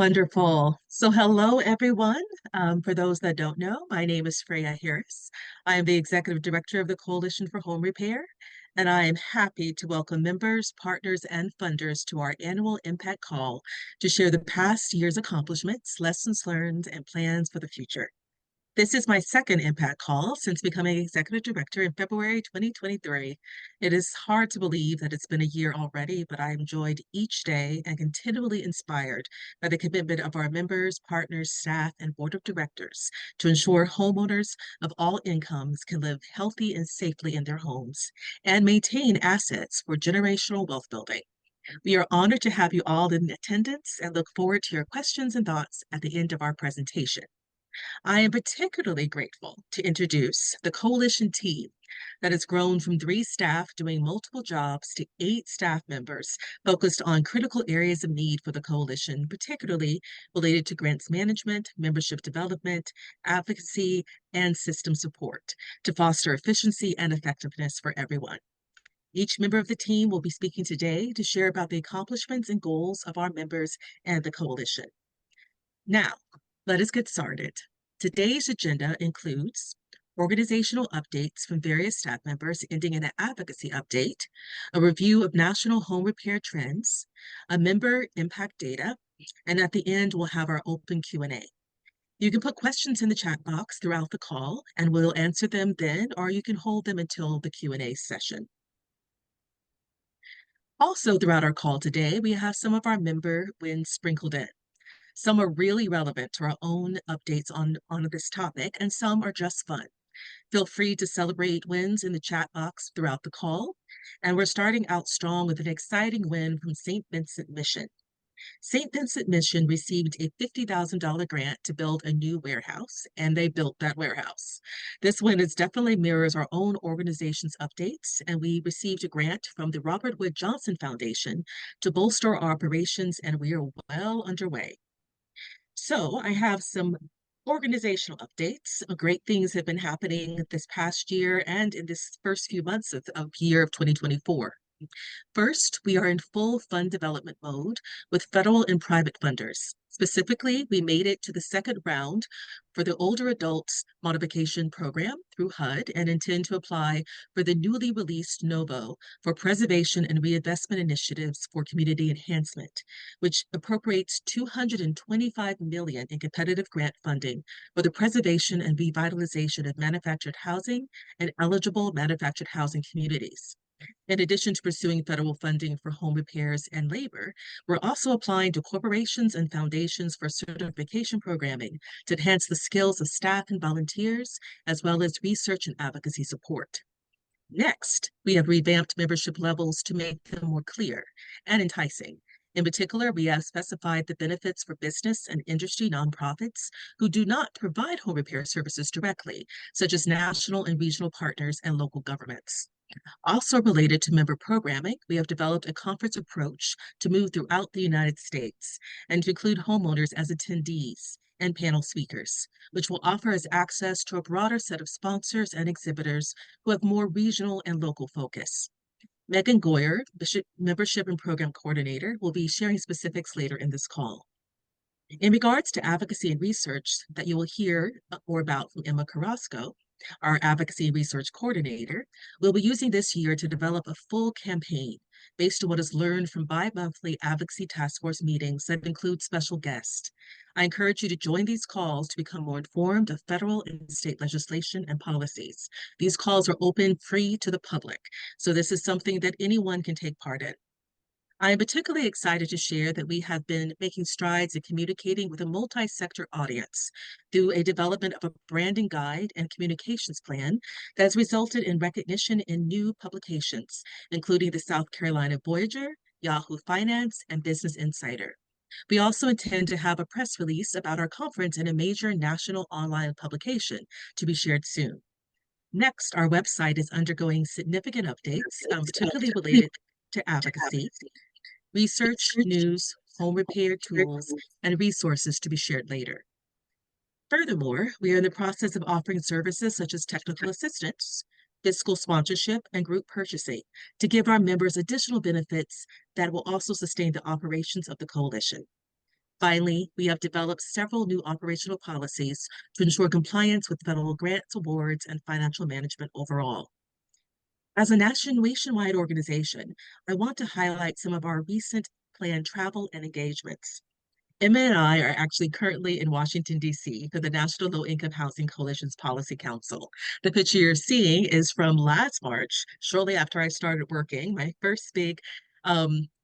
Wonderful. So hello, everyone. For those that don't know, my name is Freya Harris. I am the Executive Director of the Coalition for Home Repair, and I am happy to welcome members, partners, and funders to our annual Impact Call to share the past year's accomplishments, lessons learned, and plans for the future. This is my second Impact Call since becoming Executive Director in February 2023. It is hard to believe that it's been a year already, but I enjoyed each day and continually inspired by the commitment of our members, partners, staff, and Board of Directors to ensure homeowners of all incomes can live healthy and safely in their homes and maintain assets for generational wealth building. We are honored to have you all in attendance and look forward to your questions and thoughts at the end of our presentation. I am particularly grateful to introduce the coalition team that has grown from 3 staff doing multiple jobs to 8 staff members focused on critical areas of need for the coalition, particularly related to grants management, membership development, advocacy, and system support to foster efficiency and effectiveness for everyone. Each member of the team will be speaking today to share about the accomplishments and goals of our members and the coalition. Now, let us get started. Today's agenda includes organizational updates from various staff members, ending in an advocacy update, a review of national home repair trends, a member impact data, and at the end, we'll have our open Q&A. You can put questions in the chat box throughout the call, and we'll answer them then, or you can hold them until the Q&A session. Also, throughout our call today, we have some of our member wins sprinkled in. Some are really relevant to our own updates on this topic, and some are just fun. Feel free to celebrate wins in the chat box throughout the call. And we're starting out strong with an exciting win from St. Vincent Mission. St. Vincent Mission received a $50,000 grant to build a new warehouse, and they built that warehouse. This win definitely mirrors our own organization's updates, and we received a grant from the Robert Wood Johnson Foundation to bolster our operations, and we are well underway. So I have some organizational updates. Great things have been happening this past year and in this first few months of year of 2024. First, we are in full fund development mode with federal and private funders. Specifically, we made it to the second round for the Older Adults Modification Program through HUD and intend to apply for the newly released NOVO for Preservation and Reinvestment Initiatives for Community Enhancement, which appropriates $225 million in competitive grant funding for the preservation and revitalization of manufactured housing and eligible manufactured housing communities. In addition to pursuing federal funding for home repairs and labor, we're also applying to corporations and foundations for certification programming to enhance the skills of staff and volunteers, as well as research and advocacy support. Next, we have revamped membership levels to make them more clear and enticing. In particular, we have specified the benefits for business and industry nonprofits who do not provide home repair services directly, such as national and regional partners and local governments. Also related to member programming, we have developed a conference approach to move throughout the United States and to include homeowners as attendees and panel speakers, which will offer us access to a broader set of sponsors and exhibitors who have more regional and local focus. Megan Goyer, Membership and Program Coordinator, will be sharing specifics later in this call. In regards to advocacy and research that you will hear more about from Emma Carrasco, our Advocacy and Research Coordinator, will be using this year to develop a full campaign based on what is learned from bi-monthly advocacy task force meetings that include special guests. I encourage you to join these calls to become more informed of federal and state legislation and policies. These calls are open, free to the public, so this is something that anyone can take part in. I am particularly excited to share that we have been making strides in communicating with a multi-sector audience through a development of a branding guide and communications plan that has resulted in recognition in new publications, including the South Carolina Voyager, Yahoo Finance, and Business Insider. We also intend to have a press release about our conference in a major national online publication to be shared soon. Next, our website is undergoing significant updates, particularly related to advocacy, research, news, home repair tools, and resources to be shared later. Furthermore, we are in the process of offering services such as technical assistance, fiscal sponsorship, and group purchasing to give our members additional benefits that will also sustain the operations of the coalition. Finally, we have developed several new operational policies to ensure compliance with federal grants, awards, and financial management overall. As a nationwide organization, I want to highlight some of our recent planned travel and engagements. Emma and I are actually currently in Washington, D.C. for the National Low Income Housing Coalition's Policy Council. The picture you're seeing is from last March, shortly after I started working. My first big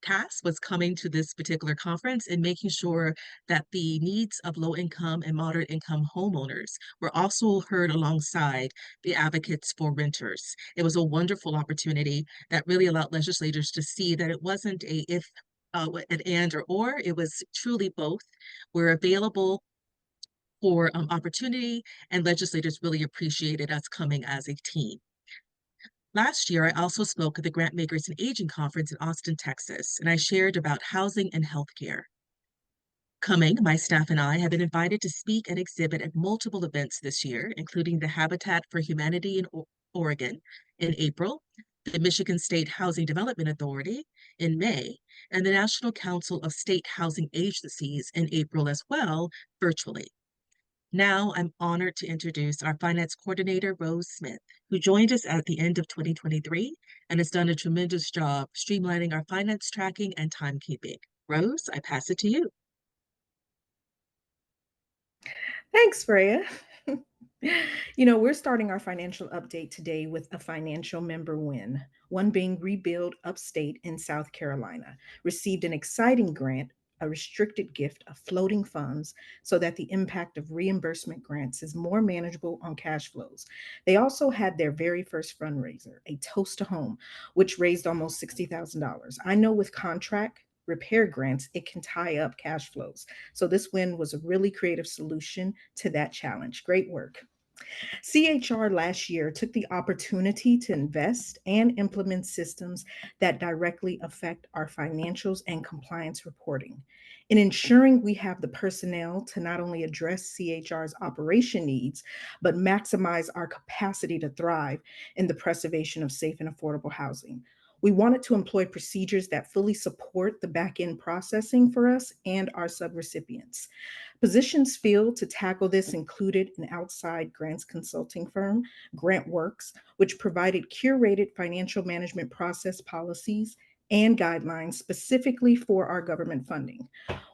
task was coming to this particular conference and making sure that the needs of low income and moderate income homeowners were also heard alongside the advocates for renters. It was a wonderful opportunity that really allowed legislators to see that it wasn't a if an and or, it was truly both. We're available for opportunity, and legislators really appreciated us coming as a team. Last year, I also spoke at the Grant Makers and Aging Conference in Austin, Texas, and I shared about housing and healthcare. Coming, my staff and I have been invited to speak and exhibit at multiple events this year, including the Habitat for Humanity in Oregon in April, the Michigan State Housing Development Authority in May, and the National Council of State Housing Agencies in April as well, virtually. Now I'm honored to introduce our finance coordinator, Rose Smith, who joined us at the end of 2023 and has done a tremendous job streamlining our finance tracking and timekeeping. Rose, I pass it to you. Thanks, Freya. We're starting our financial update today with a financial member win, one being Rebuild Upstate in South Carolina, received an exciting grant, a restricted gift of floating funds so that the impact of reimbursement grants is more manageable on cash flows. They also had their very first fundraiser, a Toast to Home, which raised almost $60,000. I know with contract repair grants, it can tie up cash flows. So this win was a really creative solution to that challenge. Great work. CHR last year took the opportunity to invest and implement systems that directly affect our financials and compliance reporting. In ensuring we have the personnel to not only address CHR's operation needs, but maximize our capacity to thrive in the preservation of safe and affordable housing. We wanted to employ procedures that fully support the back end processing for us and our subrecipients. Positions filled to tackle this included an outside grants consulting firm, GrantWorks, which provided curated financial management process policies and guidelines specifically for our government funding.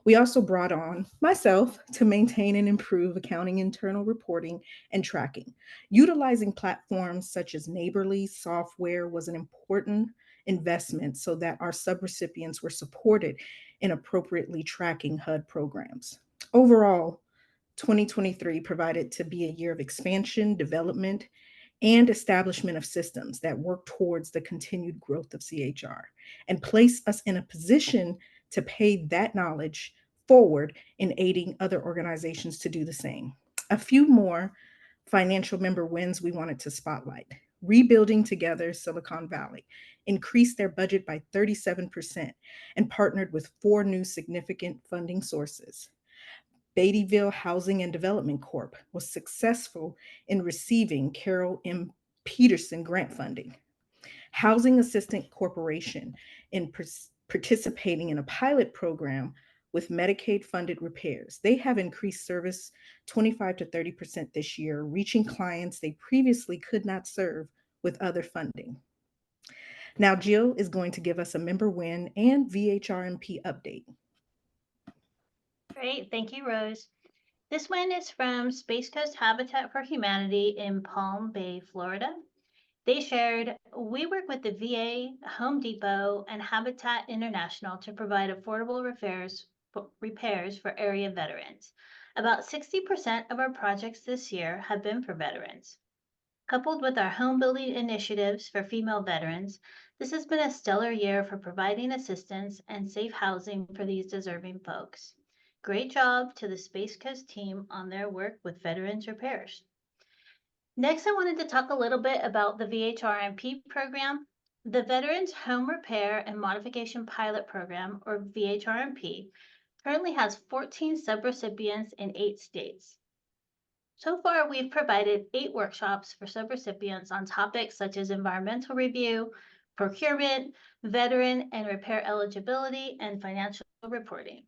We also brought on myself to maintain and improve accounting internal reporting and tracking. Utilizing platforms such as Neighborly software was an important investment so that our subrecipients were supported in appropriately tracking HUD programs. Overall, 2023 provided to be a year of expansion, development, and establishment of systems that work towards the continued growth of CHR and place us in a position to pay that knowledge forward in aiding other organizations to do the same. A few more financial member wins we wanted to spotlight. Rebuilding Together Silicon Valley increased their budget by 37% and partnered with 4 new significant funding sources. Beattyville Housing and Development Corp. Was successful in receiving Carol M. Peterson grant funding. Housing Assistant Corporation in participating in a pilot program with Medicaid funded repairs. They have increased service 25 to 30% this year, reaching clients they previously could not serve with other funding. Now, Jill is going to give us a member win and VHRMP update. Great, thank you, Rose. This one is from Space Coast Habitat for Humanity in Palm Bay, Florida. They shared, we work with the VA, Home Depot, and Habitat International to provide affordable repairs for area veterans. About 60% of our projects this year have been for veterans. Coupled with our home building initiatives for female veterans, this has been a stellar year for providing assistance and safe housing for these deserving folks. Great job to the Space Coast team on their work with veterans repairs. Next, I wanted to talk a little bit about the VHRMP program. The Veterans Home Repair and Modification Pilot Program, or VHRMP, currently has 14 subrecipients in 8 states. So far, we've provided 8 workshops for subrecipients on topics such as environmental review, procurement, veteran and repair eligibility, and financial reporting.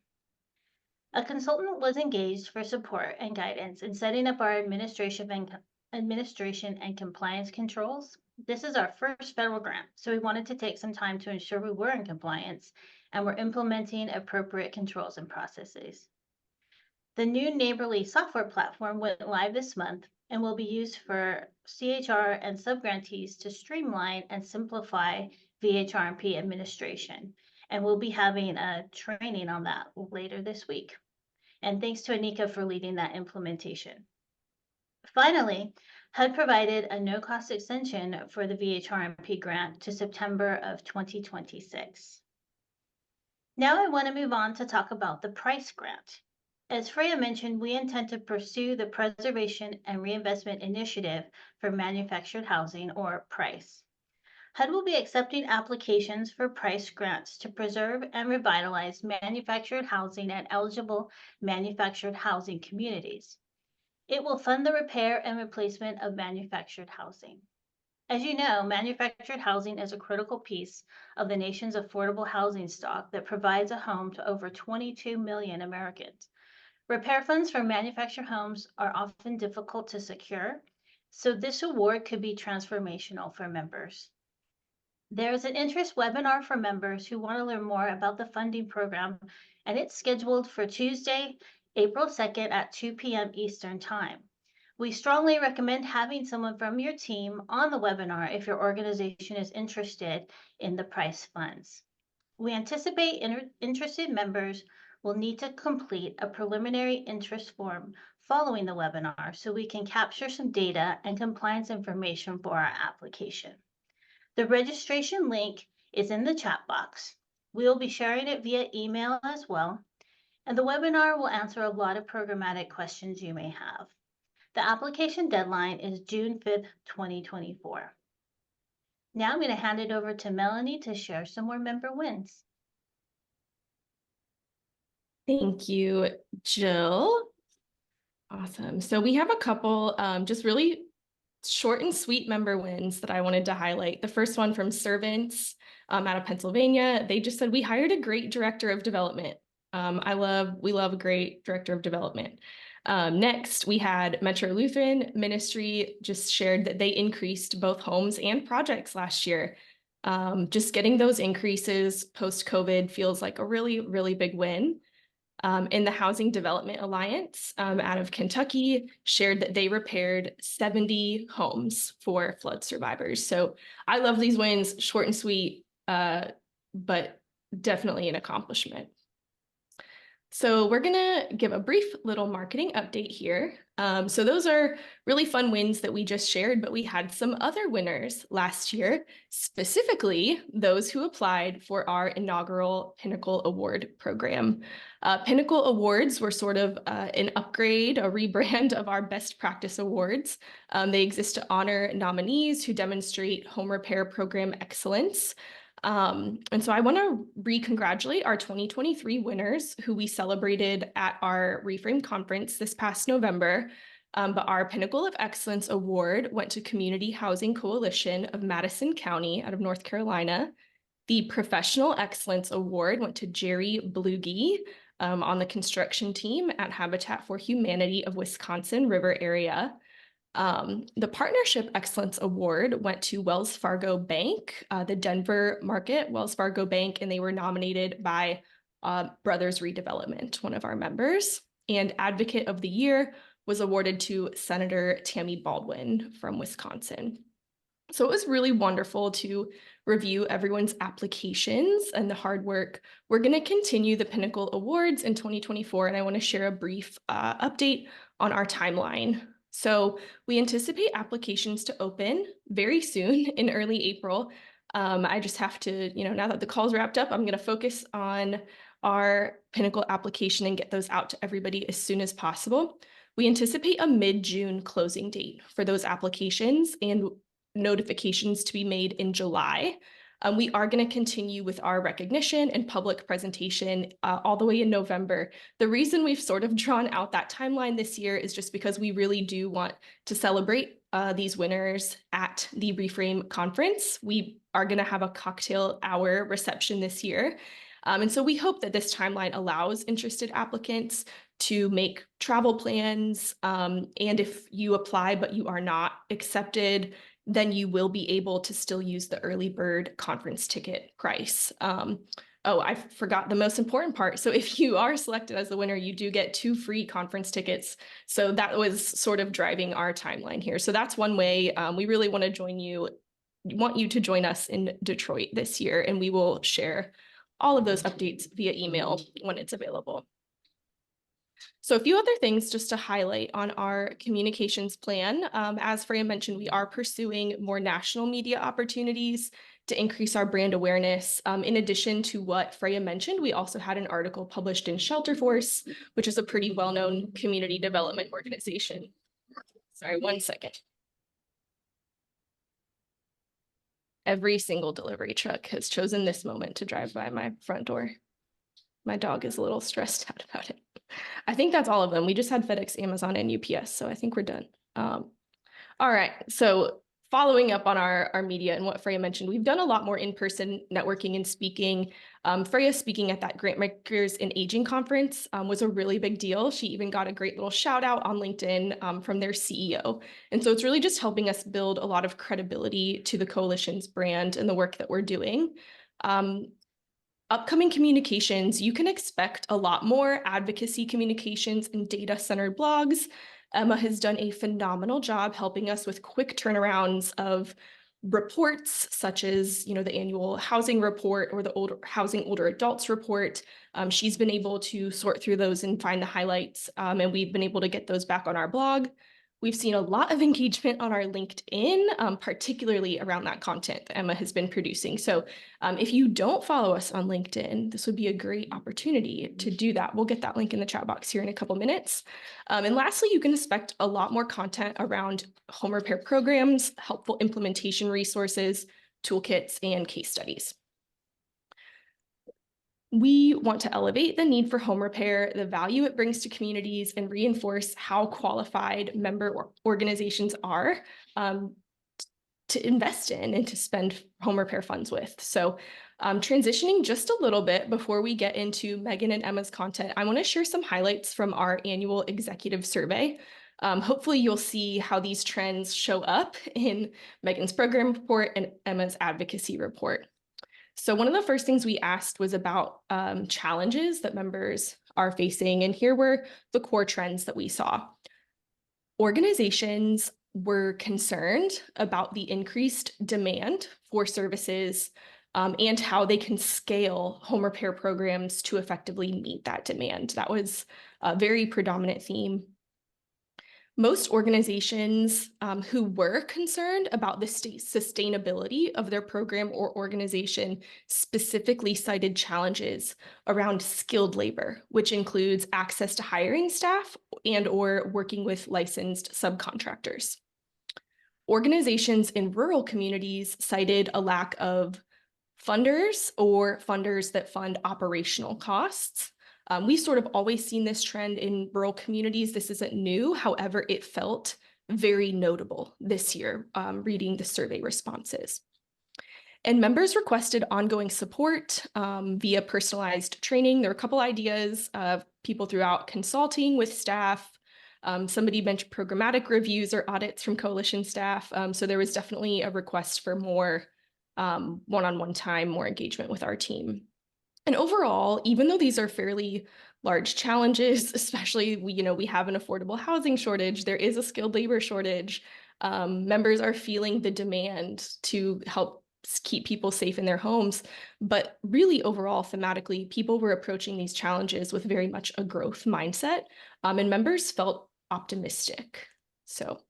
A consultant was engaged for support and guidance in setting up our administration and compliance controls. This is our first federal grant, so we wanted to take some time to ensure we were in compliance and were implementing appropriate controls and processes. The new Neighborly software platform went live this month and will be used for CHR and subgrantees to streamline and simplify VHRMP administration. And we'll be having a training on that later this week. And thanks to Anika for leading that implementation. Finally, HUD provided a no-cost extension for the VHRMP grant to September of 2026. Now I want to move on to talk about the PRICE grant. As Freya mentioned, we intend to pursue the Preservation and Reinvestment Initiative for Manufactured Housing, or PRICE. HUD will be accepting applications for PRICE grants to preserve and revitalize manufactured housing and eligible manufactured housing communities. It will fund the repair and replacement of manufactured housing. As you know, manufactured housing is a critical piece of the nation's affordable housing stock that provides a home to over 22 million Americans. Repair funds for manufactured homes are often difficult to secure, so this award could be transformational for members. There is an interest webinar for members who want to learn more about the funding program, and it's scheduled for Tuesday, April 2nd at 2 p.m. Eastern Time. We strongly recommend having someone from your team on the webinar if your organization is interested in the PRICE funds. We anticipate interested members will need to complete a preliminary interest form following the webinar so we can capture some data and compliance information for our application. The registration link is in the chat box. We will be sharing it via email as well, and the webinar will answer a lot of programmatic questions you may have. The application deadline is June 5th, 2024. Now I'm going to hand it over to Melanie to share some more member wins. Thank you, Jill. Awesome. So we have a couple just really short and sweet member wins that I wanted to highlight. The first one from Servants out of Pennsylvania. They just said, we hired a great director of development. We love a great director of development. Next, we had Metro Lutheran Ministry just shared that they increased both homes and projects last year. Just getting those increases post-COVID feels like a really, really big win. In the Housing Development Alliance out of Kentucky shared that they repaired 70 homes for flood survivors. So I love these wins, short and sweet, but definitely an accomplishment. So we're gonna give a brief little marketing update here. So those are really fun wins that we just shared, but we had some other winners last year, specifically those who applied for our inaugural Pinnacle Award program. Pinnacle Awards were sort of an upgrade, a rebrand of our Best Practice Awards. They exist to honor nominees who demonstrate home repair program excellence. And so I want to re-congratulate our 2023 winners who we celebrated at our ReFrame Conference this past November. But our Pinnacle of Excellence Award went to Community Housing Coalition of Madison County out of North Carolina. The Professional Excellence Award went to Jerry Blugie on the construction team at Habitat for Humanity of Wisconsin River area. The Partnership Excellence Award went to Wells Fargo Bank, the Denver market, Wells Fargo Bank, and they were nominated by Brothers Redevelopment, one of our members. And Advocate of the Year was awarded to Senator Tammy Baldwin from Wisconsin. So it was really wonderful to review everyone's applications and the hard work. We're going to continue the Pinnacle Awards in 2024, and I want to share a brief update on our timeline. So we anticipate applications to open very soon in early April. I just have to, now that the call's wrapped up, I'm going to focus on our Pinnacle application and get those out to everybody as soon as possible. We anticipate a mid-June closing date for those applications and notifications to be made in July. We are going to continue with our recognition and public presentation all the way in November. The reason we've sort of drawn out that timeline this year is just because we really do want to celebrate these winners at the ReFrame Conference. We are going to have a cocktail hour reception this year. And so we hope that this timeline allows interested applicants to make travel plans. And if you apply but you are not accepted, then you will be able to still use the early bird conference ticket price. Oh, I forgot the most important part. So if you are selected as the winner, you do get 2 free conference tickets. So that was sort of driving our timeline here. So that's one way. We really want you to join us in Detroit this year, and we will share all of those updates via email when it's available. So a few other things just to highlight on our communications plan. As Freya mentioned, we are pursuing more national media opportunities to increase our brand awareness. In addition to what Freya mentioned, we also had an article published in Shelterforce, which is a pretty well-known community development organization. Sorry, one second. Every single delivery truck has chosen this moment to drive by my front door. My dog is a little stressed out about it. I think that's all of them. We just had FedEx, Amazon, and UPS, so I think we're done. All right, so following up on our media and what Freya mentioned, we've done a lot more in-person networking and speaking. Freya speaking at that Grantmakers in Aging conference was a really big deal. She even got a great little shout out on LinkedIn from their CEO. And so it's really just helping us build a lot of credibility to the coalition's brand and the work that we're doing. Upcoming communications, you can expect a lot more advocacy communications and data-centered blogs. Emma has done a phenomenal job helping us with quick turnarounds of reports such as, the annual housing report or the housing older adults report. She's been able to sort through those and find the highlights, and we've been able to get those back on our blog. We've seen a lot of engagement on our LinkedIn, particularly around that content that Emma has been producing. So if you don't follow us on LinkedIn, this would be a great opportunity to do that. We'll get that link in the chat box here in a couple minutes. And lastly, you can expect a lot more content around home repair programs, helpful implementation resources, toolkits, and case studies. We want to elevate the need for home repair, the value it brings to communities, and reinforce how qualified member organizations are to invest in and to spend home repair funds with. So transitioning just a little bit before we get into Megan and Emma's content, I want to share some highlights from our annual executive survey. Hopefully you'll see how these trends show up in Megan's program report and Emma's advocacy report. So one of the first things we asked was about challenges that members are facing, and here were the core trends that we saw. Organizations were concerned about the increased demand for services and how they can scale home repair programs to effectively meet that demand. That was a very predominant theme. Most organizations who were concerned about the sustainability of their program or organization specifically cited challenges around skilled labor, which includes access to hiring staff and/or working with licensed subcontractors. Organizations in rural communities cited a lack of funders or funders that fund operational costs. We sort of always seen this trend in rural communities. This isn't new. However, it felt very notable this year, reading the survey responses. And members requested ongoing support via personalized training. There were a couple ideas of people throughout consulting with staff. Somebody mentioned programmatic reviews or audits from coalition staff. So there was definitely a request for more one-on-one time, more engagement with our team. And overall, even though these are fairly large challenges, especially we have an affordable housing shortage, there is a skilled labor shortage, members are feeling the demand to help keep people safe in their homes. But really overall, thematically, people were approaching these challenges with very much a growth mindset, and members felt optimistic. So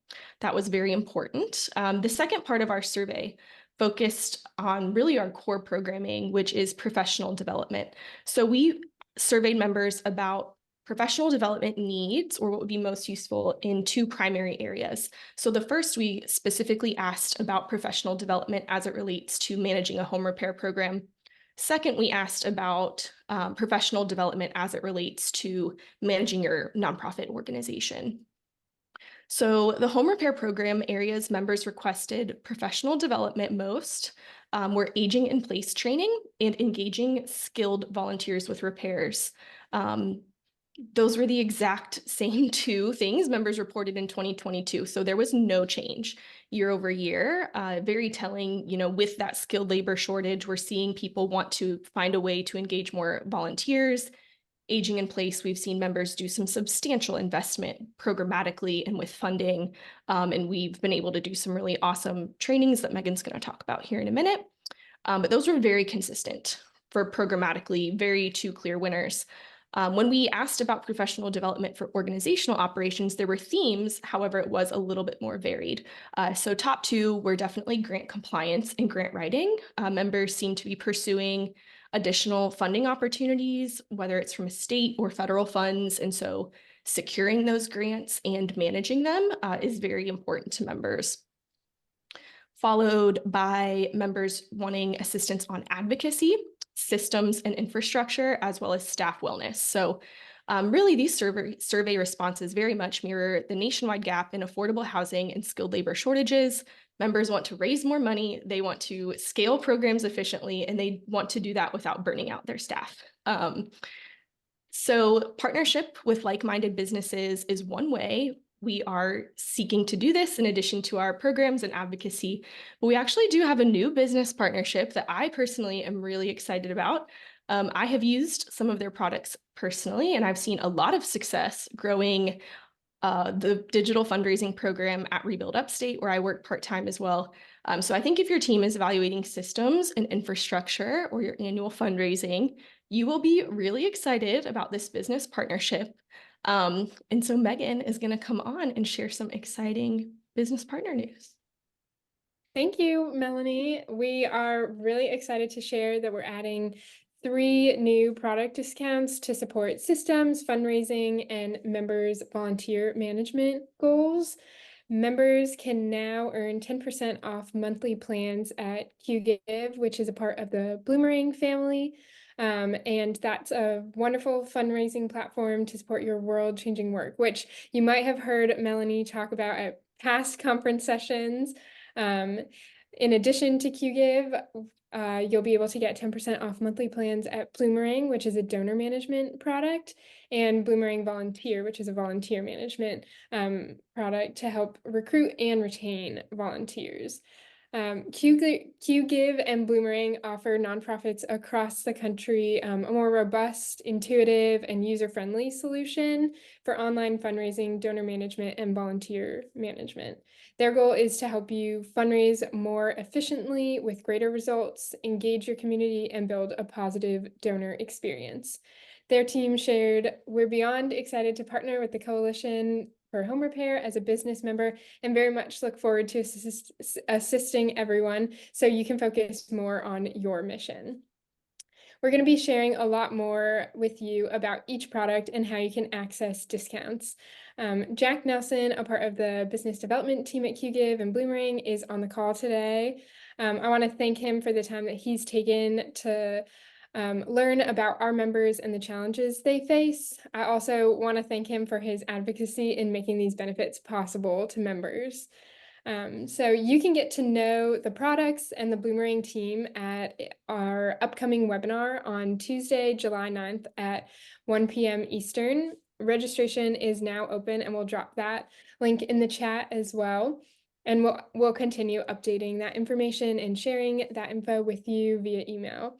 that was very important. The second part of our survey focused on really our core programming, which is professional development. So we surveyed members about professional development needs, or what would be most useful, in 2 primary areas. So the first, we specifically asked about professional development as it relates to managing a home repair program. Second, we asked about professional development as it relates to managing your nonprofit organization. So the home repair program areas members requested professional development most. were aging in place training and engaging skilled volunteers with repairs. Those were the exact same two things members reported in 2022. So there was no change year over year. Very telling, with that skilled labor shortage, we're seeing people want to find a way to engage more volunteers. Aging in place, we've seen members do some substantial investment programmatically and with funding. And we've been able to do some really awesome trainings that Megan's going to talk about here in a minute. But those were very consistent for programmatically, very two clear winners. When we asked about professional development for organizational operations, there were themes. However, it was a little bit more varied. So top two were definitely grant compliance and grant writing. Members seem to be pursuing additional funding opportunities, whether it's from state or federal funds. And so securing those grants and managing them is very important to members. Followed by members wanting assistance on advocacy, systems and infrastructure, as well as staff wellness. So really these survey responses very much mirror the nationwide gap in affordable housing and skilled labor shortages. Members want to raise more money, they want to scale programs efficiently, and they want to do that without burning out their staff. So partnership with like-minded businesses is one way we are seeking to do this in addition to our programs and advocacy. But we actually do have a new business partnership that I personally am really excited about. I have used some of their products personally, and I've seen a lot of success growing the digital fundraising program at Rebuild Upstate, where I work part-time as well. So I think if your team is evaluating systems and infrastructure or your annual fundraising, you will be really excited about this business partnership. And so Megan is going to come on and share some exciting business partner news. Thank you, Melanie. We are really excited to share that we're adding 3 new product discounts to support systems, fundraising, and members' volunteer management goals. Members can now earn 10% off monthly plans at QGive, which is a part of the Bloomerang family. And that's a wonderful fundraising platform to support your world-changing work, which you might have heard Melanie talk about at past conference sessions. In addition to QGive, you'll be able to get 10% off monthly plans at Bloomerang, which is a donor management product, and Bloomerang Volunteer, which is a volunteer management product to help recruit and retain volunteers. QGive and Bloomerang offer nonprofits across the country a more robust, intuitive, and user-friendly solution for online fundraising, donor management, and volunteer management. Their goal is to help you fundraise more efficiently with greater results, engage your community, and build a positive donor experience. Their team shared, "We're beyond excited to partner with the Coalition for Home Repair as a business member and very much look forward to assisting everyone so you can focus more on your mission." We're going to be sharing a lot more with you about each product and how you can access discounts. Jack Nelson, a part of the business development team at QGive and Bloomerang, is on the call today. I want to thank him for the time that he's taken to learn about our members and the challenges they face. I also want to thank him for his advocacy in making these benefits possible to members. So you can get to know the products and the Bloomerang team at our upcoming webinar on Tuesday, July 9th at 1 p.m. Eastern. Registration is now open, and we'll drop that link in the chat as well. And we'll continue updating that information and sharing that info with you via email.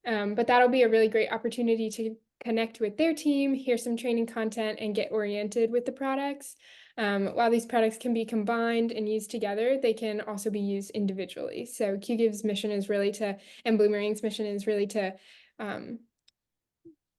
But that'll be a really great opportunity to connect with their team, hear some training content, and get oriented with the products. While these products can be combined and used together, they can also be used individually. So QGive's mission is really to, and Bloomerang's mission is really to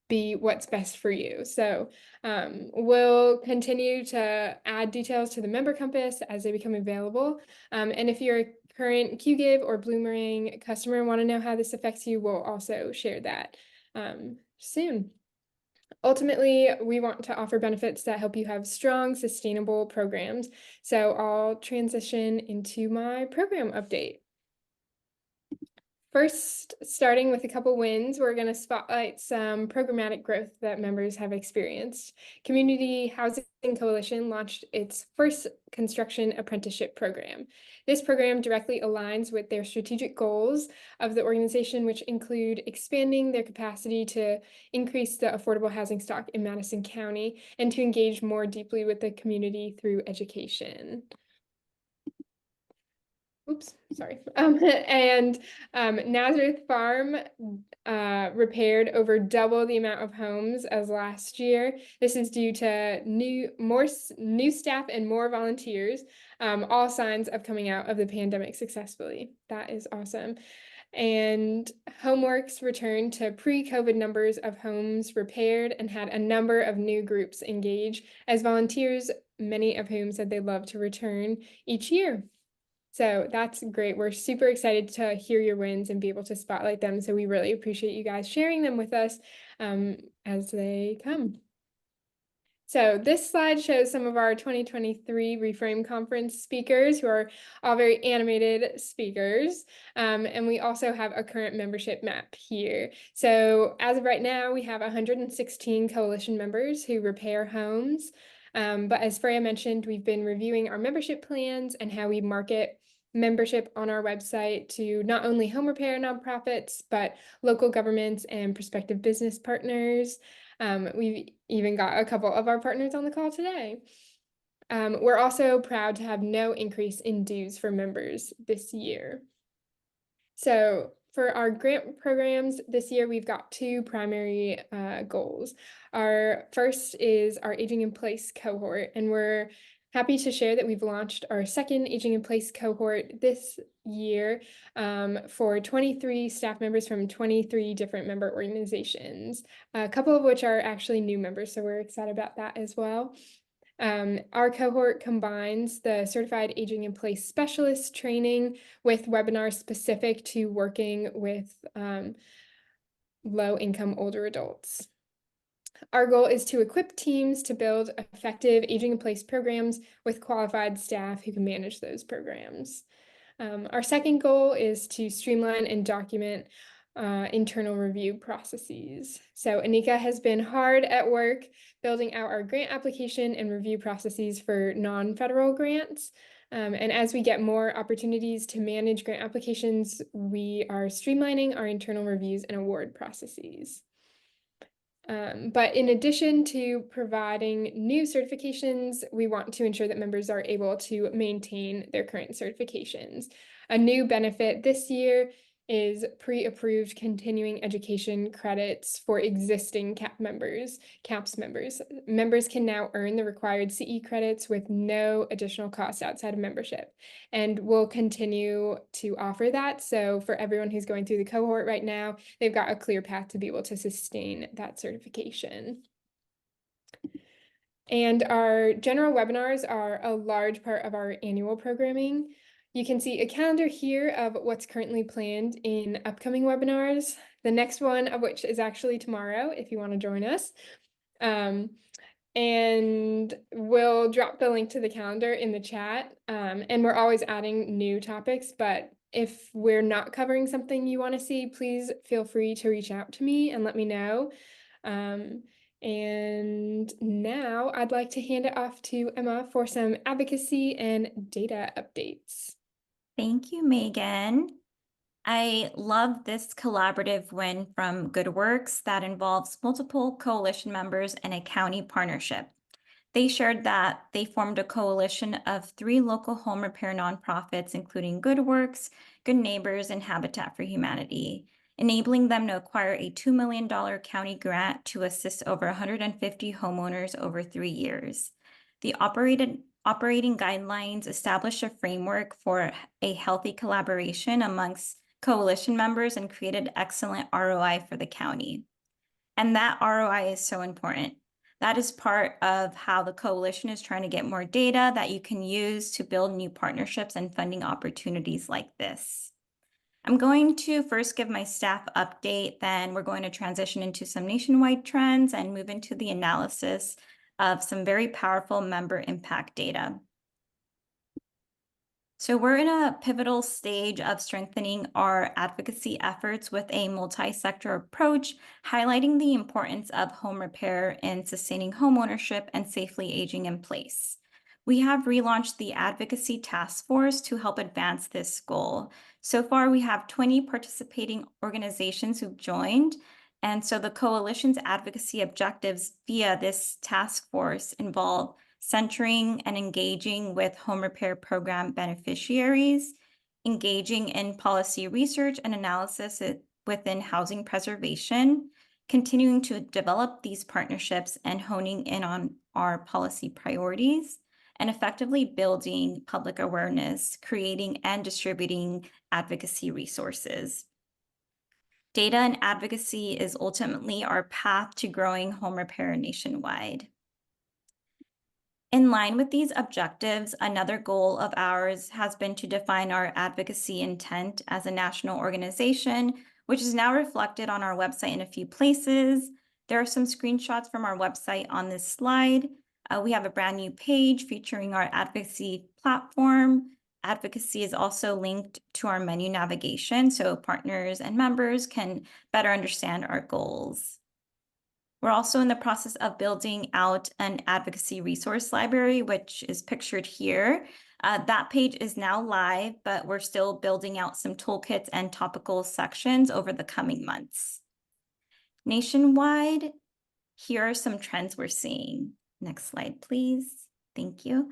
be what's best for you. So we'll continue to add details to the member compass as they become available. And if you're a current QGive or Bloomerang customer and want to know how this affects you, we'll also share that soon. Ultimately, we want to offer benefits that help you have strong, sustainable programs. So I'll transition into my program update. First, starting with a couple wins, we're going to spotlight some programmatic growth that members have experienced. Community Housing Coalition launched its first construction apprenticeship program. This program directly aligns with their strategic goals of the organization, which include expanding their capacity to increase the affordable housing stock in Madison County and to engage more deeply with the community through education. Oops, sorry. And Nazareth Farm repaired over double the amount of homes as last year. This is due to new staff and more volunteers, all signs of coming out of the pandemic successfully. That is awesome. And Homeworks returned to pre-COVID numbers of homes repaired and had a number of new groups engage as volunteers, many of whom said they'd love to return each year. So that's great. We're super excited to hear your wins and be able to spotlight them. So we really appreciate you guys sharing them with us as they come. So this slide shows some of our 2023 ReFrame Conference speakers who are all very animated speakers. And we also have a current membership map here. So as of right now, we have 116 coalition members who repair homes. But as Freya mentioned, we've been reviewing our membership plans and how we market membership on our website to not only home repair nonprofits, but local governments and prospective business partners. We've even got a couple of our partners on the call today. We're also proud to have no increase in dues for members this year. So for our grant programs this year, we've got two primary goals. Our first is our Aging in Place cohort, and we're happy to share that we've launched our second Aging in Place cohort this year for 23 staff members from 23 different member organizations, a couple of which are actually new members, so we're excited about that as well. Our cohort combines the Certified Aging in Place Specialist training with webinars specific to working with low-income older adults. Our goal is to equip teams to build effective aging in place programs with qualified staff who can manage those programs. Our second goal is to streamline and document internal review processes. So Anika has been hard at work building out our grant application and review processes for non-federal grants. And as we get more opportunities to manage grant applications, we are streamlining our internal reviews and award processes. But in addition to providing new certifications, we want to ensure that members are able to maintain their current certifications. A new benefit this year is pre-approved continuing education credits for existing CAPS members. Members can now earn the required CE credits with no additional cost outside of membership. And we'll continue to offer that. So for everyone who's going through the cohort right now, they've got a clear path to be able to sustain that certification. And our general webinars are a large part of our annual programming. You can see a calendar here of what's currently planned in upcoming webinars, the next one of which is actually tomorrow if you want to join us. And we'll drop the link to the calendar in the chat. And we're always adding new topics, but if we're not covering something you want to see, please feel free to reach out to me and let me know. And now I'd like to hand it off to Emma for some advocacy and data updates. Thank you, Megan. I love this collaborative win from GoodWorks that involves multiple coalition members and a county partnership. They shared that they formed a coalition of 3 local home repair nonprofits, including GoodWorks, Good Neighbors, and Habitat for Humanity, enabling them to acquire a $2 million county grant to assist over 150 homeowners over 3 years. The operating guidelines establish a framework for a healthy collaboration amongst coalition members and created excellent ROI for the county. And that ROI is so important. That is part of how the coalition is trying to get more data that you can use to build new partnerships and funding opportunities like this. I'm going to first give my staff update, then we're going to transition into some nationwide trends and move into the analysis of some very powerful member impact data. So we're in a pivotal stage of strengthening our advocacy efforts with a multi-sector approach, highlighting the importance of home repair in sustaining homeownership and safely aging in place. We have relaunched the Advocacy Task Force to help advance this goal. So far, we have 20 participating organizations who've joined. And so the coalition's advocacy objectives via this task force involve centering and engaging with home repair program beneficiaries, engaging in policy research and analysis within housing preservation, continuing to develop these partnerships and honing in on our policy priorities, and effectively building public awareness, creating and distributing advocacy resources. Data and advocacy is ultimately our path to growing home repair nationwide. In line with these objectives, another goal of ours has been to define our advocacy intent as a national organization, which is now reflected on our website in a few places. There are some screenshots from our website on this slide. We have a brand new page featuring our advocacy platform. Advocacy is also linked to our menu navigation, so partners and members can better understand our goals. We're also in the process of building out an advocacy resource library, which is pictured here. That page is now live, but we're still building out some toolkits and topical sections over the coming months. Nationwide, here are some trends we're seeing. Next slide, please. Thank you.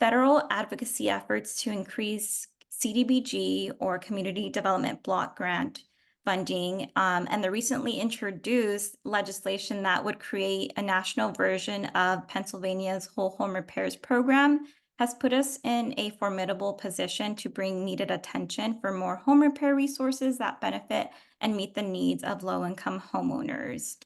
Federal advocacy efforts to increase CDBG or Community Development Block Grant funding, and the recently introduced legislation that would create a national version of Pennsylvania's Whole Home Repairs Program has put us in a formidable position to bring needed attention for more home repair resources that benefit and meet the needs of low-income homeowners.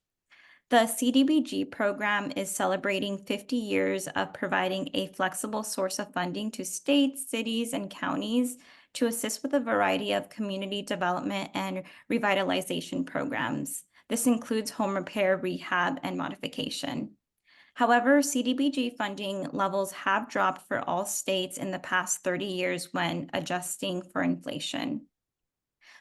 The CDBG program is celebrating 50 years of providing a flexible source of funding to states, cities, and counties to assist with a variety of community development and revitalization programs. This includes home repair, rehab, and modification. However, CDBG funding levels have dropped for all states in the past 30 years when adjusting for inflation.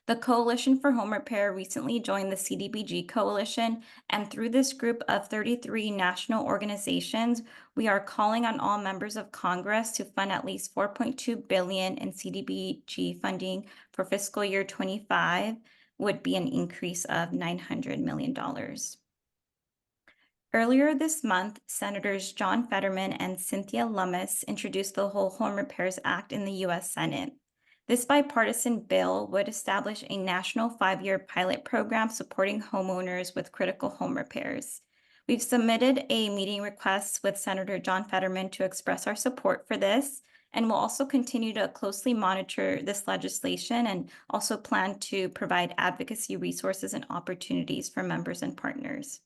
The Coalition for Home Repair recently joined the CDBG Coalition, and through this group of 33 national organizations, we are calling on all members of Congress to fund at least $4.2 billion in CDBG funding for fiscal year 25, would be an increase of $900 million. Earlier this month, Senators John Fetterman and Cynthia Lummis introduced the Whole Home Repairs Act in the U.S. Senate. This bipartisan bill would establish a national 5-year pilot program supporting homeowners with critical home repairs. We've submitted a meeting request with Senator John Fetterman to express our support for this, and we'll also continue to closely monitor this legislation and also plan to provide advocacy resources and opportunities for members and partners.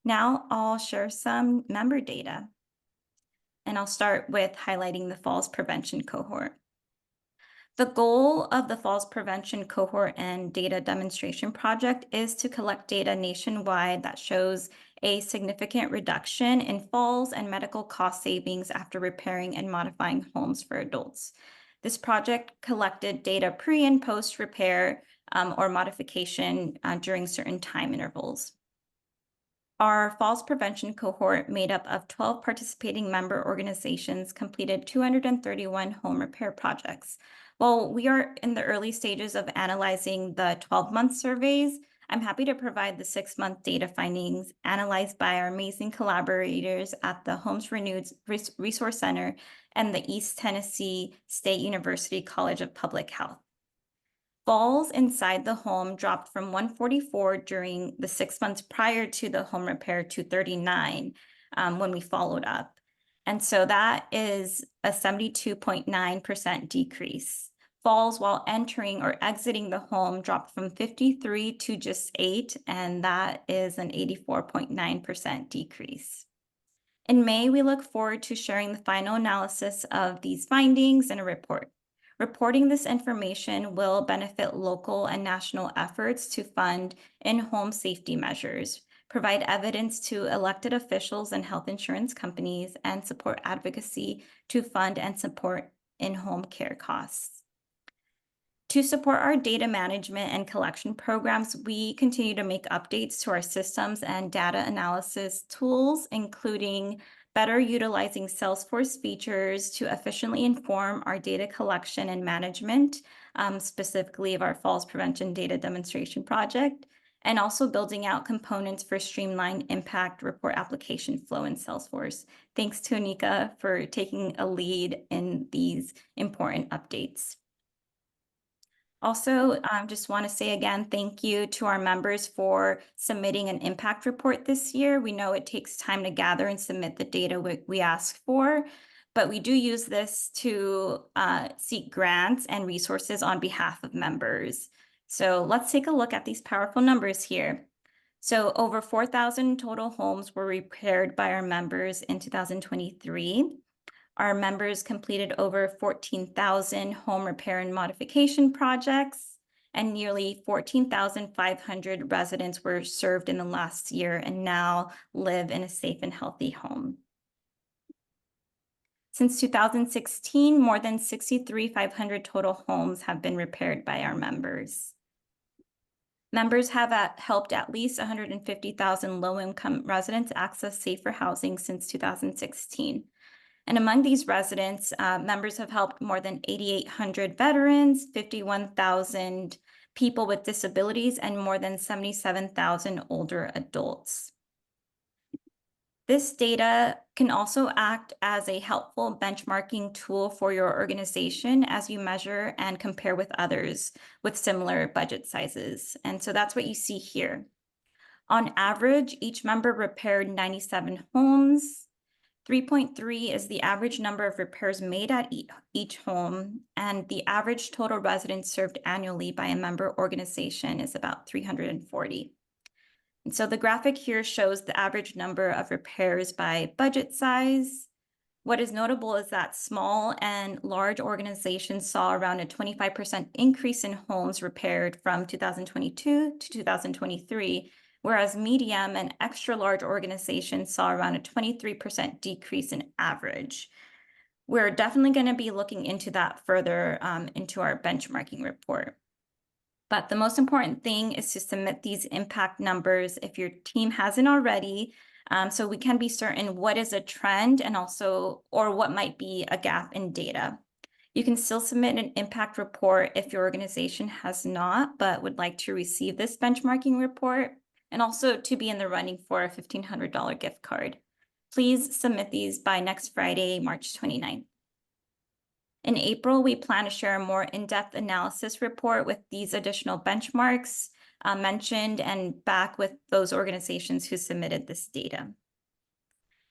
Now I'll share some member data, and I'll start with highlighting the falls prevention cohort. The goal of the Falls Prevention Cohort and Data Demonstration Project is to collect data nationwide that shows a significant reduction in falls and medical cost savings after repairing and modifying homes for adults. This project collected data pre and post repair or modification during certain time intervals. Our falls prevention cohort, made up of 12 participating member organizations, completed 231 home repair projects. While we are in the early stages of analyzing the 12-month surveys, I'm happy to provide the 6-month data findings analyzed by our amazing collaborators at the Homes Renewed Resource Center and the East Tennessee State University College of Public Health. Falls inside the home dropped from 144 during the 6 months prior to the home repair to 39 when we followed up. And so that is a 72.9% decrease. Falls while entering or exiting the home dropped from 53 to just 8, and that is an 84.9% decrease. In May, we look forward to sharing the final analysis of these findings in a report. Reporting this information will benefit local and national efforts to fund in-home safety measures, provide evidence to elected officials and health insurance companies, and support advocacy to fund and support in home care costs. To support our data management and collection programs, we continue to make updates to our systems and data analysis tools, including better utilizing Salesforce features to efficiently inform our data collection and management, specifically of our falls prevention data demonstration project, and also building out components for streamlined impact report application flow in Salesforce. Thanks to Anika for taking a lead in these important updates. Also, just want to say again, thank you to our members for submitting an impact report this year. We know it takes time to gather and submit the data we ask for, but we do use this to seek grants and resources on behalf of members. So let's take a look at these powerful numbers here. So over 4,000 total homes were repaired by our members in 2023. Our members completed over 14,000 home repair and modification projects, and nearly 14,500 residents were served in the last year and now live in a safe and healthy home. Since 2016, more than 6,300 total homes have been repaired by our members. Members have helped at least 150,000 low-income residents access safer housing since 2016. And among these residents, members have helped more than 8,800 veterans, 51,000 people with disabilities, and more than 77,000 older adults. This data can also act as a helpful benchmarking tool for your organization as you measure and compare with others with similar budget sizes. And so that's what you see here. On average, each member repaired 97 homes. 3.3 is the average number of repairs made at each home, and the average total residents served annually by a member organization is about 340. And so the graphic here shows the average number of repairs by budget size. What is notable is that small and large organizations saw around a 25% increase in homes repaired from 2022 to 2023, whereas medium and extra large organizations saw around a 23% decrease in average. We're definitely going to be looking into that further into our benchmarking report. But the most important thing is to submit these impact numbers if your team hasn't already, so we can be certain what is a trend and also, or what might be a gap in data. You can still submit an impact report if your organization has not, but would like to receive this benchmarking report, and also to be in the running for a $1,500 gift card. Please submit these by next Friday, March 29th. In April, we plan to share a more in-depth analysis report with these additional benchmarks mentioned and back with those organizations who submitted this data.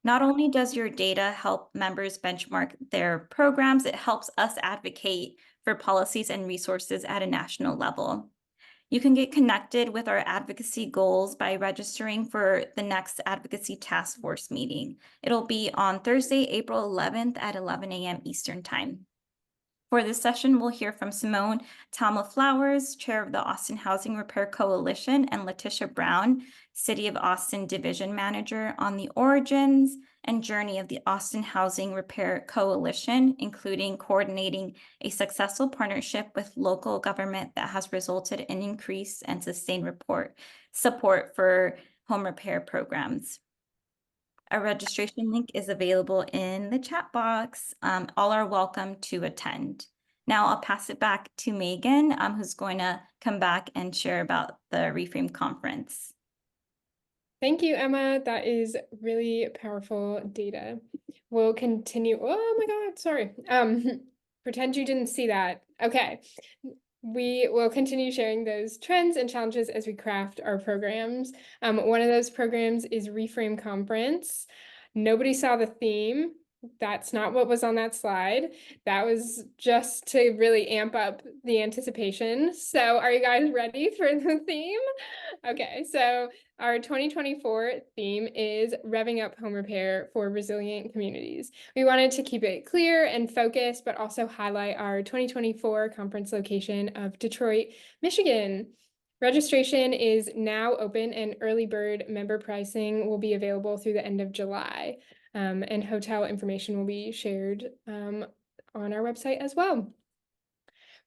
Not only does your data help members benchmark their programs, it helps us advocate for policies and resources at a national level. You can get connected with our advocacy goals by registering for the next Advocacy Task Force meeting. It'll be on Thursday, April 11th at 11 a.m. Eastern Time. For this session, we'll hear from Simone Tama-Flowers, Chair of the Austin Housing Repair Coalition, and Letitia Brown, City of Austin Division Manager, on the origins and journey of the Austin Housing Repair Coalition, including coordinating a successful partnership with local government that has resulted in increased and sustained support for home repair programs. A registration link is available in the chat box. All are welcome to attend. Now I'll pass it back to Megan, who's going to come back and share about the ReFrame Conference. Thank you, Emma. That is really powerful data. We'll continue. Oh my God, sorry. Pretend you didn't see that. Okay. We will continue sharing those trends and challenges as we craft our programs. One of those programs is ReFrame Conference. Nobody saw the theme. That's not what was on that slide. That was just to really amp up the anticipation. So are you guys ready for the theme? Okay, so our 2024 theme is revving up home repair for resilient communities. We wanted to keep it clear and focused, but also highlight our 2024 conference location of Detroit, Michigan. Registration is now open and early bird member pricing will be available through the end of July. And hotel information will be shared on our website as well.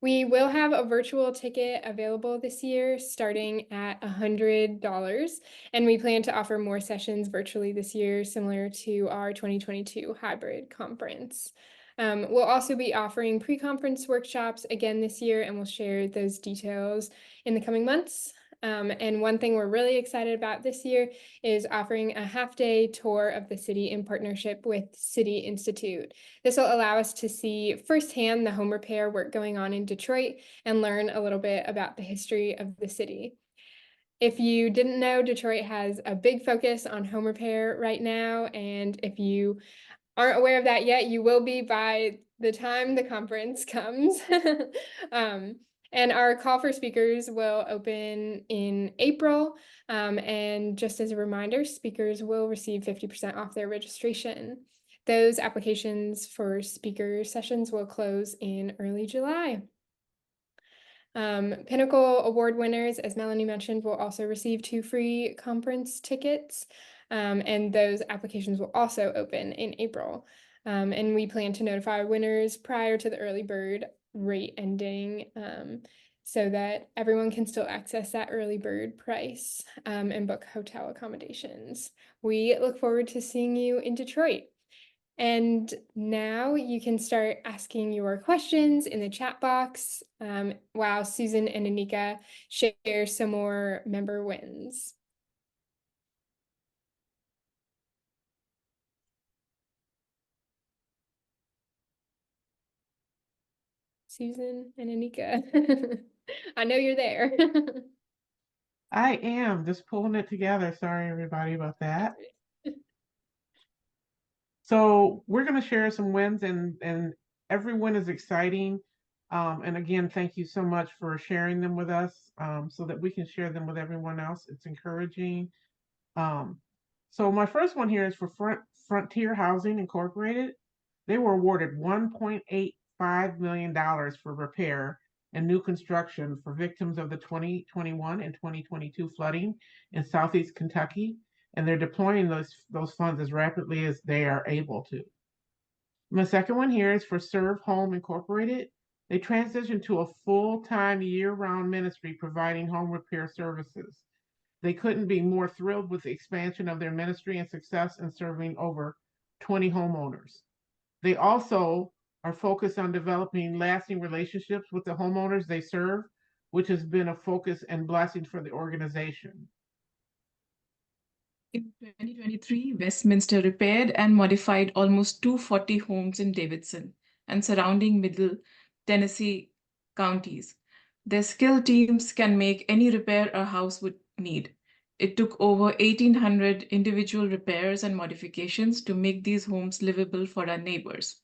We will have a virtual ticket available this year starting at $100, and we plan to offer more sessions virtually this year, similar to our 2022 hybrid conference. We'll also be offering pre-conference workshops again this year, and we'll share those details in the coming months. And one thing we're really excited about this year is offering a half-day tour of the city in partnership with City Institute. This will allow us to see firsthand the home repair work going on in Detroit and learn a little bit about the history of the city. If you didn't know, Detroit has a big focus on home repair right now, and if you aren't aware of that yet, you will be by the time the conference comes. And our call for speakers will open in April. And just as a reminder, speakers will receive 50% off their registration. Those applications for speaker sessions will close in early July. Pinnacle Award winners, as Melanie mentioned, will also receive 2 free conference tickets. And those applications will also open in April. And we plan to notify winners prior to the early bird rate ending so that everyone can still access that early bird price and book hotel accommodations. We look forward to seeing you in Detroit. And now you can start asking your questions in the chat box while Susan and Anika share some more member wins. Susan and Anika, I know you're there. I am just pulling it together. Sorry, everybody, about that. So we're going to share some wins, and every win is exciting. And again, thank you so much for sharing them with us so that we can share them with everyone else. It's encouraging. So my first one here is for Frontier Housing Incorporated. They were awarded $1.85 million for repair and new construction for victims of the 2021 and 2022 flooding in Southeast Kentucky, and they're deploying those funds as rapidly as they are able to. My second one here is for Serve Home Incorporated. They transitioned to a full-time year-round ministry providing home repair services. They couldn't be more thrilled with the expansion of their ministry and success in serving over 20 homeowners. They also are focused on developing lasting relationships with the homeowners they serve, which has been a focus and blessing for the organization. In 2023, Westminster repaired and modified almost 240 homes in Davidson and surrounding Middle Tennessee counties. Their skilled teams can make any repair a house would need. It took over 1,800 individual repairs and modifications to make these homes livable for our neighbors.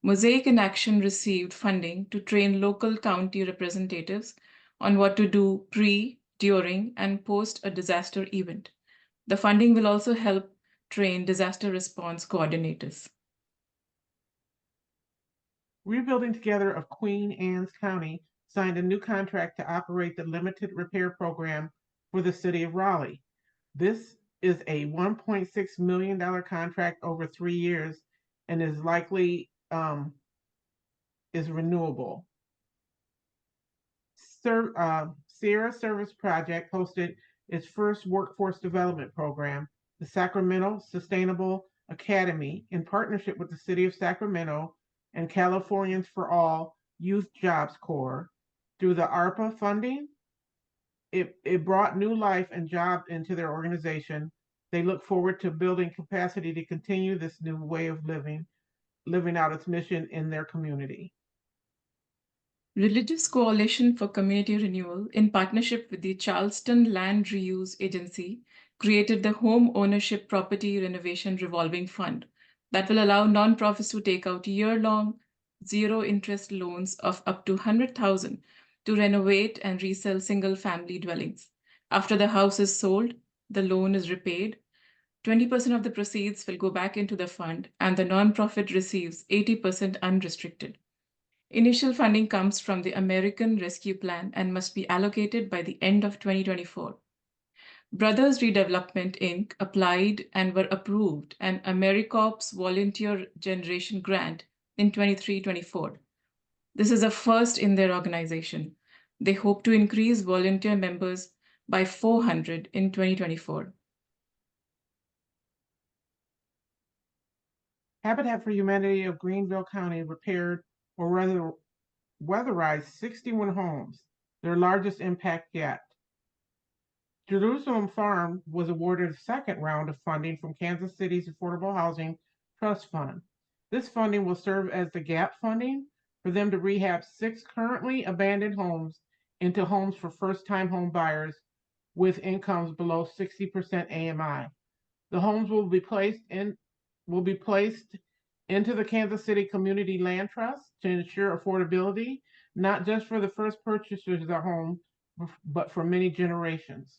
Mosaic in Action received funding to train local county representatives on what to do pre, during, and post a disaster event. The funding will also help train disaster response coordinators. Rebuilding Together of Queen Anne's County signed a new contract to operate the limited repair program for the city of Raleigh. This is a $1.6 million contract over 3 years and is likely is renewable. Sierra Service Project hosted its first workforce development program, the Sacramento Sustainable Academy, in partnership with the City of Sacramento and Californians for All Youth Jobs Corps. Through the ARPA funding, it brought new life and jobs into their organization. They look forward to building capacity to continue this new way of living out its mission in their community. Religious Coalition for Community Renewal, in partnership with the Charleston Land Reuse Agency, created the Home Ownership Property Renovation Revolving Fund that will allow nonprofits to take out year-long, zero-interest loans of up to $100,000 to renovate and resell single-family dwellings. After the house is sold, the loan is repaid. 20% of the proceeds will go back into the fund, and the nonprofit receives 80% unrestricted. Initial funding comes from the American Rescue Plan and must be allocated by the end of 2024. Brothers Redevelopment, Inc. applied and were approved an AmeriCorps Volunteer Generation Grant in 23-24. This is a first in their organization. They hope to increase volunteer members by 400 in 2024. Habitat for Humanity of Greenville County repaired or rather weatherized 61 homes, their largest impact yet. Jerusalem Farm was awarded a second round of funding from Kansas City's Affordable Housing Trust Fund. This funding will serve as the gap funding for them to rehab 6 currently abandoned homes into homes for first-time home buyers with incomes below 60% AMI. The homes will be placed into the Kansas City Community Land Trust to ensure affordability, not just for the first purchasers of the home, but for many generations.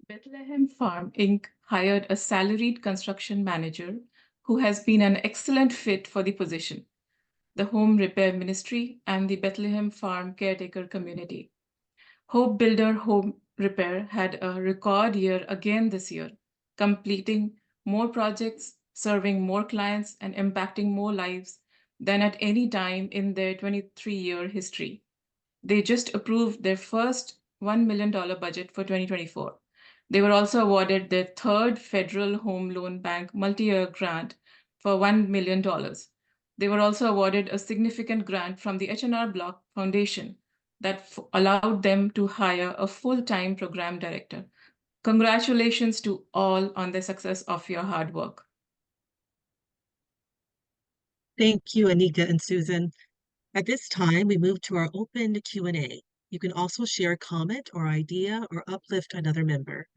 Bethlehem Farm Inc. hired a salaried construction manager who has been an excellent fit for the position, the Home Repair Ministry, and the Bethlehem Farm caretaker community. Hope Builder Home Repair had a record year again this year, completing more projects, serving more clients, and impacting more lives than at any time in their 23-year history. They just approved their first $1 million budget for 2024. They were also awarded their third Federal Home Loan Bank multi-year grant for $1 million. They were also awarded a significant grant from the H&R Block Foundation that allowed them to hire a full-time program director. Congratulations to all on the success of your hard work. Thank you, Anika and Susan. At this time, we move to our open Q&A. You can also share a comment or idea or uplift another member.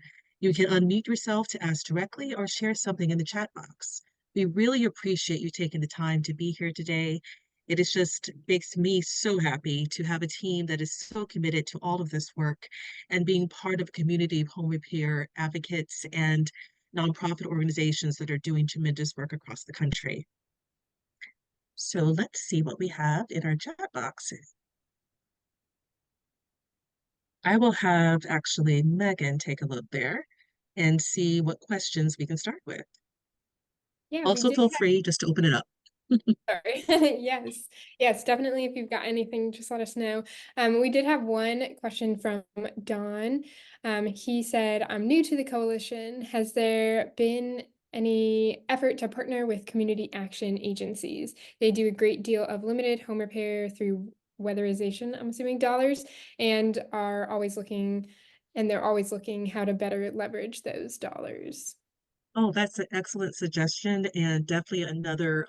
You can unmute yourself to ask directly or share something in the chat box. We really appreciate you taking the time to be here today. It is just makes me so happy to have a team that is so committed to all of this work and being part of a community of home repair advocates and nonprofit organizations that are doing tremendous work across the country. So let's see what we have in our chat boxes. I will have actually Megan take a look there and see what questions we can start with. Yeah, we Also did feel free just to open it up. Sorry. Yes, definitely. If you've got anything, just let us know. We did have one question from Don. He said, I'm new to the coalition. Has there been any effort to partner with community action agencies? They do a great deal of limited home repair through weatherization, I'm assuming dollars, and they're always looking how to better leverage those dollars. Oh, that's an excellent suggestion and definitely another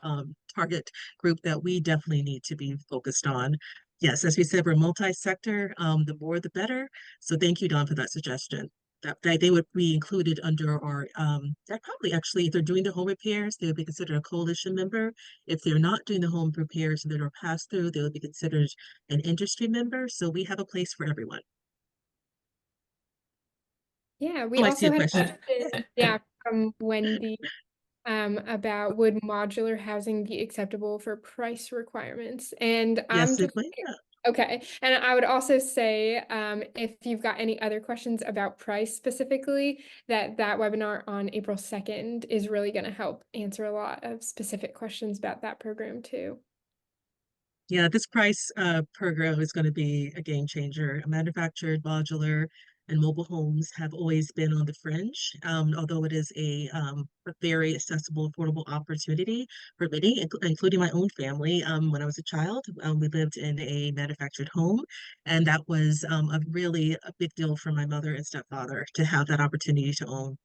target group that we definitely need to be focused on. Yes, as we said, we're multi-sector, the more the better. So thank you, Don, for that suggestion. That they would be included under our, that probably actually, if they're doing the home repairs, they would be considered a coalition member. If they're not doing the home repairs and they're passed through, they would be considered an industry member. So we have a place for everyone. Yeah, we Oh, I see also a had a question. question, from Wendy, about would modular housing be acceptable for price requirements? And I'm Yes, it just would. Yeah. okay. And I would also say, if you've got any other questions about price specifically, that webinar on April 2nd is really going to help answer a lot of specific questions about that program too. Yeah, this price program is going to be a game changer. Manufactured, modular, and mobile homes have always been on the fringe, although it is a very accessible, affordable opportunity for many, including my own family. When I was a child, we lived in a manufactured home, and that was a big deal for my mother and stepfather to have that opportunity to own.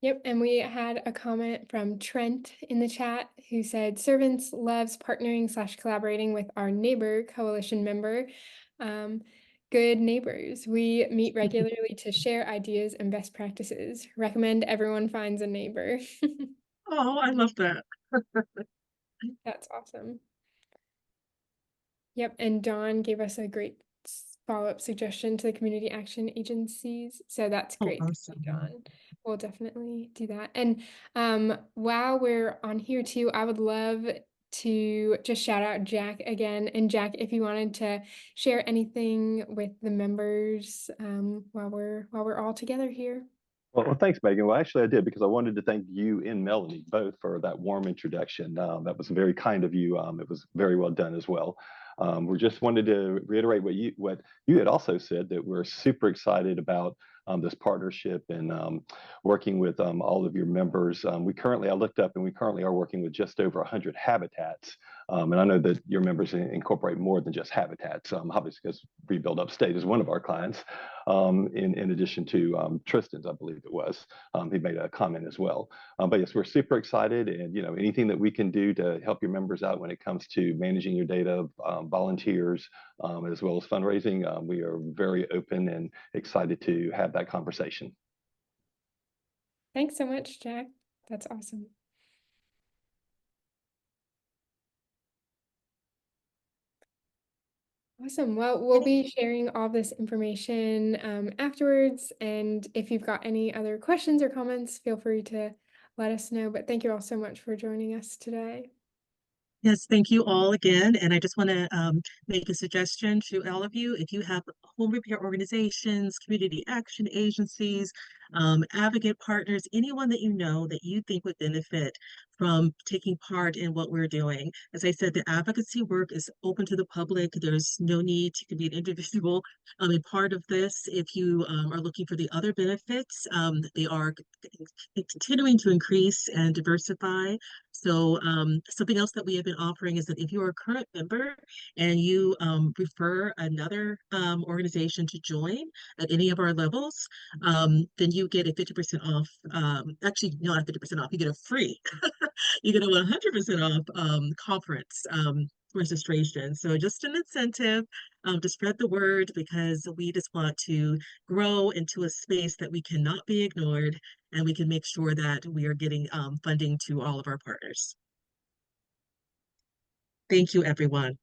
Yep, and we had a comment from Trent in the chat who said, Servants loves partnering/collaborating with our neighbor coalition member. Good neighbors. We meet regularly to share ideas and best practices. Recommend everyone finds a neighbor. Oh, I love that. That's awesome. Yep, and Dawn gave us a great follow-up suggestion to the community action agencies. So that's Oh, great. Thank awesome. you, Dawn. We'll definitely do that. And while we're on here too, I would love to just shout out Jack again. And Jack, if you wanted to share anything with the members while we're all together here. Well, thanks, Megan. Well, actually, I did because I wanted to thank you and Melanie both for that warm introduction. That was very kind of you. It was very well done as well. We just wanted to reiterate what you had also said, that we're super excited about this partnership and working with all of your members. I looked up, and we currently are working with just over 100 habitats. And I know that your members incorporate more than just habitats, obviously, because Rebuild Upstate is one of our clients. In addition to Tristan's, I believe it was. He made a comment as well. But yes, we're super excited, and anything that we can do to help your members out when it comes to managing your data, volunteers, as well as fundraising, we are very open and excited to have that conversation. Thanks so much, Jack. That's awesome. Awesome. Well, we'll be sharing all this information afterwards. And if you've got any other questions or comments, feel free to let us know. But thank you all so much for joining us today. Yes, thank you all again. And I just want to make a suggestion to all of you. If you have home repair organizations, community action agencies, advocate partners, anyone that you think would benefit from taking part in what we're doing. As I said, the advocacy work is open to the public. There's no need to be an individual a part of this. If you are looking for the other benefits, they are continuing to increase and diversify. So something else that we have been offering is that if you are a current member and you refer another organization to join at any of our levels, then you get a 50% off. Actually, not 50% off. You get a free. You get a 100% off conference registration. So just an incentive to spread the word, because we just want to grow into a space that we cannot be ignored, and we can make sure that we are getting funding to all of our partners. Thank you, everyone.